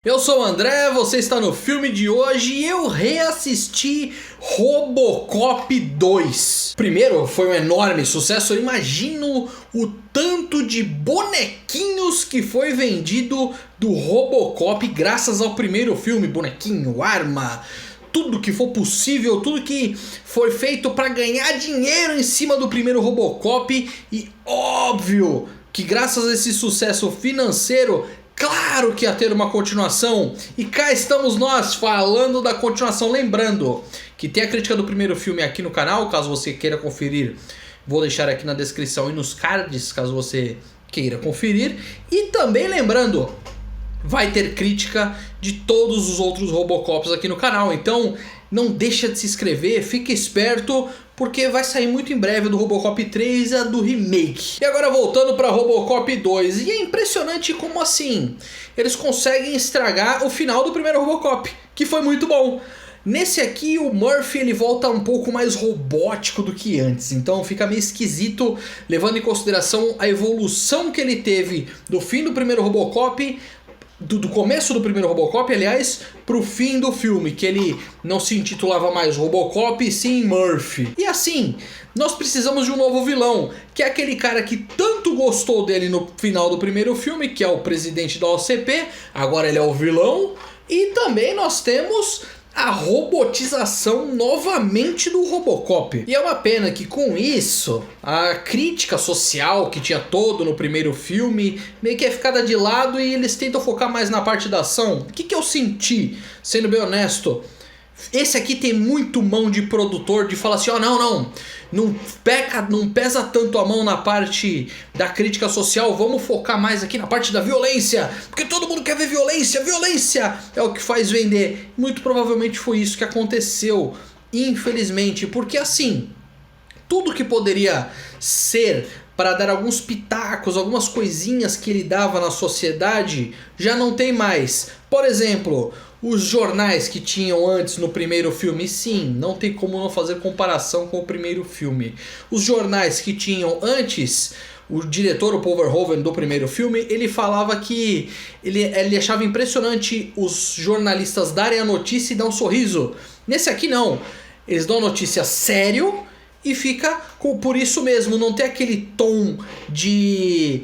Eu sou o André, você está no filme de hoje e eu reassisti Robocop 2. Primeiro, foi um enorme sucesso, eu imagino o tanto de bonequinhos que foi vendido do Robocop graças ao primeiro filme. Bonequinho, arma, tudo que for possível, tudo que foi feito para ganhar dinheiro em cima do primeiro Robocop. E óbvio que graças a esse sucesso financeiro, claro que ia ter uma continuação, e cá estamos nós falando da continuação. Lembrando que tem a crítica do primeiro filme aqui no canal, caso você queira conferir, vou deixar aqui na descrição e nos cards, caso você queira conferir. E também lembrando, vai ter crítica de todos os outros Robocops aqui no canal, então não deixa de se inscrever, fique esperto, porque vai sair muito em breve do Robocop 3 e a do remake. E agora voltando para Robocop 2, e é impressionante como assim eles conseguem estragar o final do primeiro Robocop, que foi muito bom. Nesse aqui o Murphy ele volta um pouco mais robótico do que antes, então fica meio esquisito, levando em consideração a evolução que ele teve do fim do primeiro Robocop, do começo do primeiro Robocop, aliás, pro fim do filme, que ele não se intitulava mais Robocop, e sim Murphy. E assim, nós precisamos de um novo vilão, que é aquele cara que tanto gostou dele no final do primeiro filme, que é o presidente da OCP, agora ele é o vilão. E também nós temos a robotização novamente do Robocop. E é uma pena que com isso a crítica social que tinha todo no primeiro filme meio que é ficada de lado e eles tentam focar mais na parte da ação. O que eu senti, sendo bem honesto? Esse aqui tem muito mão de produtor de falar assim, ó, não pesa tanto a mão na parte da crítica social, vamos focar mais aqui na parte da violência, porque todo mundo quer ver violência, violência é o que faz vender. Muito provavelmente foi isso que aconteceu, infelizmente, porque assim, tudo que poderia ser para dar alguns pitacos, algumas coisinhas que ele dava na sociedade, já não tem mais. Por exemplo, os jornais que tinham antes no primeiro filme, sim, não tem como não fazer comparação com o primeiro filme. Os jornais que tinham antes, o diretor, o Paul Verhoeven, do primeiro filme, ele falava que ele achava impressionante os jornalistas darem a notícia e dar um sorriso. Nesse aqui não, eles dão a notícia sério e fica por isso mesmo, não tem aquele tom de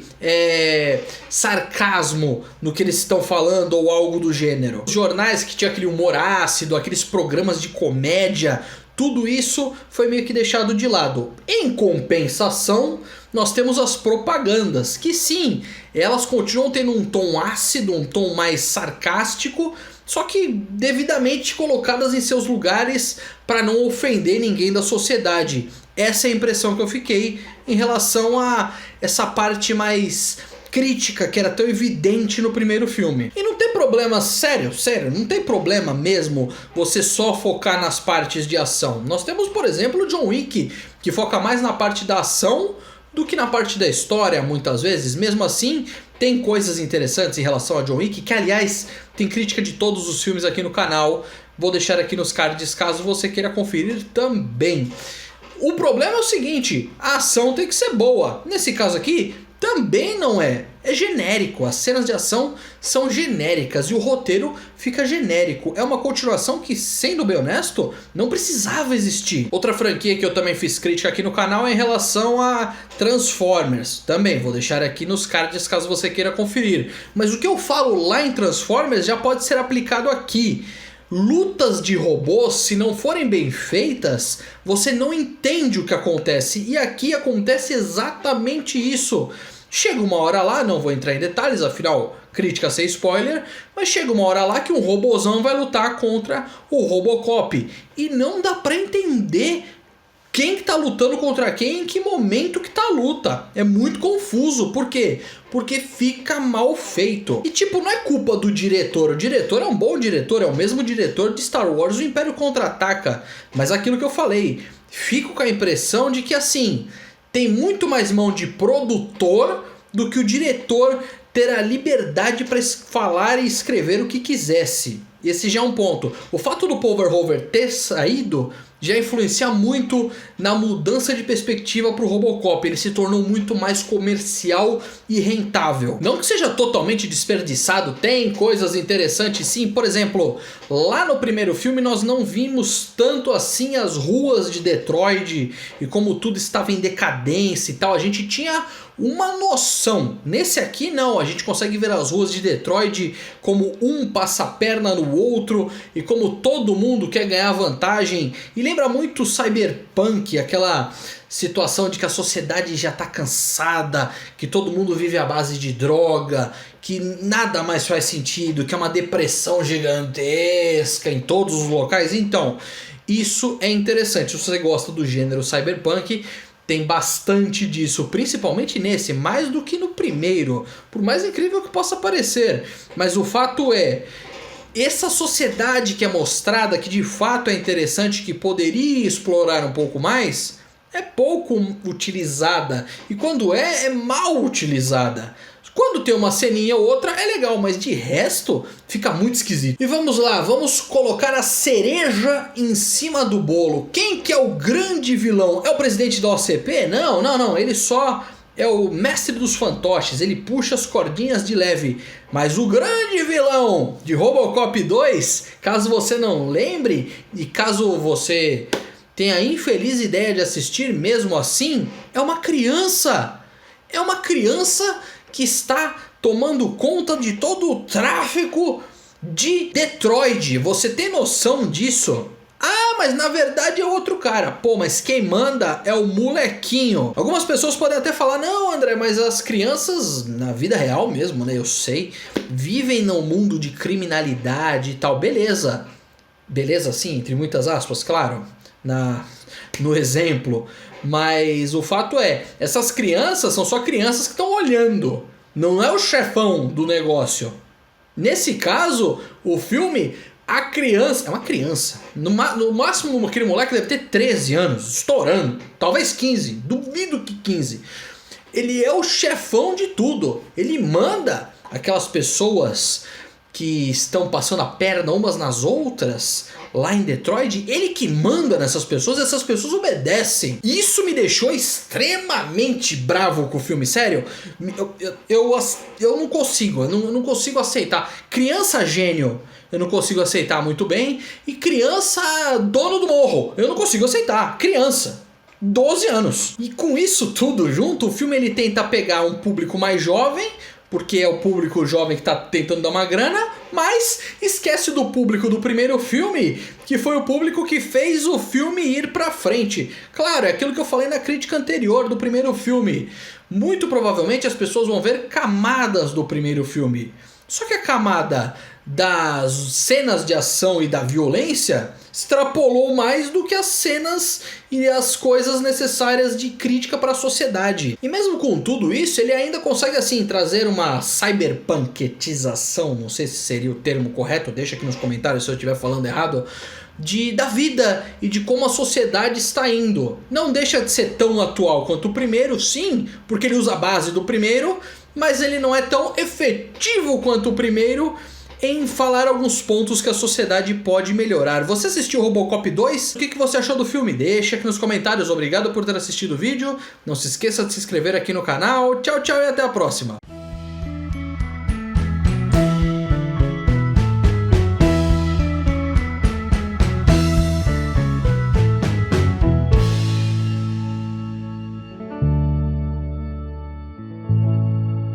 sarcasmo no que eles estão falando ou algo do gênero. Os jornais que tinha aquele humor ácido, aqueles programas de comédia, tudo isso foi meio que deixado de lado. Em compensação, nós temos as propagandas, que sim, elas continuam tendo um tom ácido, um tom mais sarcástico, só que devidamente colocadas em seus lugares para não ofender ninguém da sociedade. Essa é a impressão que eu fiquei em relação a essa parte mais crítica que era tão evidente no primeiro filme. E não tem problema, sério, não tem problema mesmo você só focar nas partes de ação. Nós temos, por exemplo, o John Wick, que foca mais na parte da ação do que na parte da história, muitas vezes. Mesmo assim, tem coisas interessantes em relação a John Wick, que aliás, tem crítica de todos os filmes aqui no canal. Vou deixar aqui nos cards caso você queira conferir também. O problema é o seguinte, a ação tem que ser boa. Nesse caso aqui, também não é. É genérico, as cenas de ação são genéricas e o roteiro fica genérico. É uma continuação que, sendo bem honesto, não precisava existir. Outra franquia que eu também fiz crítica aqui no canal é em relação a Transformers. Também vou deixar aqui nos cards caso você queira conferir. Mas o que eu falo lá em Transformers já pode ser aplicado aqui. Lutas de robôs, se não forem bem feitas, você não entende o que acontece. E aqui acontece exatamente isso. Chega uma hora lá, não vou entrar em detalhes, afinal, crítica sem spoiler, mas chega uma hora lá que um robôzão vai lutar contra o Robocop. E não dá pra entender quem que tá lutando contra quem, em que momento que tá a luta. É muito confuso. Por quê? Porque fica mal feito. E tipo, não é culpa do diretor. O diretor é um bom diretor, é o mesmo diretor de Star Wars, o Império Contra-Ataca. Mas aquilo que eu falei, fico com a impressão de que assim, tem muito mais mão de produtor do que o diretor ter a liberdade para falar e escrever o que quisesse. Esse já é um ponto. O fato do Paul Verhoeven ter saído já influencia muito na mudança de perspectiva para o Robocop. Ele se tornou muito mais comercial e rentável. Não que seja totalmente desperdiçado, tem coisas interessantes sim. Por exemplo, lá no primeiro filme nós não vimos tanto assim as ruas de Detroit e como tudo estava em decadência e tal. A gente tinha uma noção. Nesse aqui não, a gente consegue ver as ruas de Detroit como um passa a perna no outro e como todo mundo quer ganhar vantagem. E lembra muito Cyberpunk, aquela situação de que a sociedade já está cansada, que todo mundo vive à base de droga, que nada mais faz sentido, que é uma depressão gigantesca em todos os locais. Então, isso é interessante. Se você gosta do gênero Cyberpunk, tem bastante disso, principalmente nesse, mais do que no primeiro, por mais incrível que possa parecer. Mas o fato é, essa sociedade que é mostrada, que de fato é interessante, que poderia explorar um pouco mais, é pouco utilizada. E quando é mal utilizada. Quando tem uma ceninha ou outra é legal, mas de resto fica muito esquisito. E vamos lá, vamos colocar a cereja em cima do bolo. Quem que é o grande vilão? É o presidente da OCP? Não, ele só é o mestre dos fantoches, ele puxa as cordinhas de leve. Mas o grande vilão de Robocop 2, caso você não lembre, e caso você tenha a infeliz ideia de assistir mesmo assim, é uma criança. É uma criança que está tomando conta de todo o tráfico de Detroit. Você tem noção disso? Ah, mas na verdade é outro cara. Pô, mas quem manda é o molequinho. Algumas pessoas podem até falar, não, André, mas as crianças, na vida real mesmo, né, eu sei, vivem num mundo de criminalidade e tal. Beleza. Beleza, sim, entre muitas aspas, claro, no exemplo. Mas o fato é, essas crianças são só crianças que estão olhando. Não é o chefão do negócio. Nesse caso, o filme, a criança... É uma criança. No máximo, aquele moleque deve ter 13 anos, estourando. Talvez 15. Duvido que 15. Ele é o chefão de tudo. Ele manda aquelas pessoas que estão passando a perna umas nas outras lá em Detroit, ele que manda nessas pessoas, essas pessoas obedecem. Isso me deixou extremamente bravo com o filme, sério. Eu não consigo, eu não consigo aceitar. Criança gênio, eu não consigo aceitar muito bem. E criança dono do morro, eu não consigo aceitar. Criança. 12 anos. E com isso tudo junto, o filme ele tenta pegar um público mais jovem, porque é o público jovem que está tentando dar uma grana, mas esquece do público do primeiro filme, que foi o público que fez o filme ir pra frente. Claro, é aquilo que eu falei na crítica anterior do primeiro filme. Muito provavelmente as pessoas vão ver camadas do primeiro filme. Só que a camada das cenas de ação e da violência extrapolou mais do que as cenas e as coisas necessárias de crítica para a sociedade. E mesmo com tudo isso, ele ainda consegue assim trazer uma cyberpunketização, não sei se seria o termo correto, deixa aqui nos comentários se eu estiver falando errado, da vida e de como a sociedade está indo. Não deixa de ser tão atual quanto o primeiro, sim, porque ele usa a base do primeiro, mas ele não é tão efetivo quanto o primeiro em falar alguns pontos que a sociedade pode melhorar. Você assistiu Robocop 2? O que você achou do filme? Deixa aqui nos comentários. Obrigado por ter assistido o vídeo. Não se esqueça de se inscrever aqui no canal. Tchau, tchau e até a próxima.